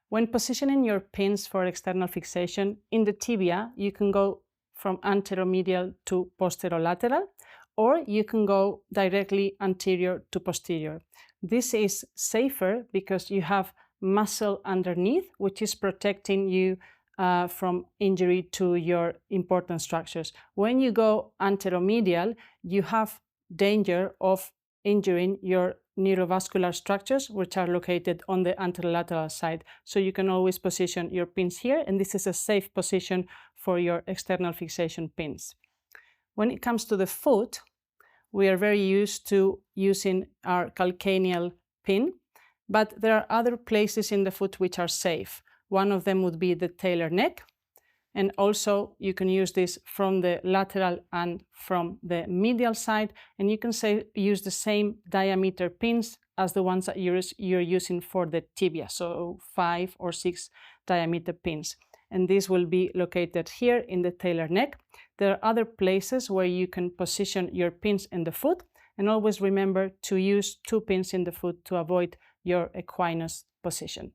When positioning your pins for external fixation in the tibia, you can go from anteromedial to posterolateral, or you can go directly anterior to posterior. This is safer because you have muscle underneath, which is protecting you from injury to your important structures. When you go anteromedial, you have danger of injuring your neurovascular structures, which are located on the anterolateral side. So you can always position your pins here, and this is a safe position for your external fixation pins. When it comes to the foot, we are very used to using our calcaneal pin, but there are other places in the foot which are safe. One of them would be the talar neck, and also you can use this from the lateral and from the medial side, and you can use the same diameter pins as the ones that you're using for the tibia, so 5 or 6 diameter pins. And this will be located here in the talar neck. There are other places where you can position your pins in the foot, and always remember to use 2 pins in the foot to avoid your equinus position.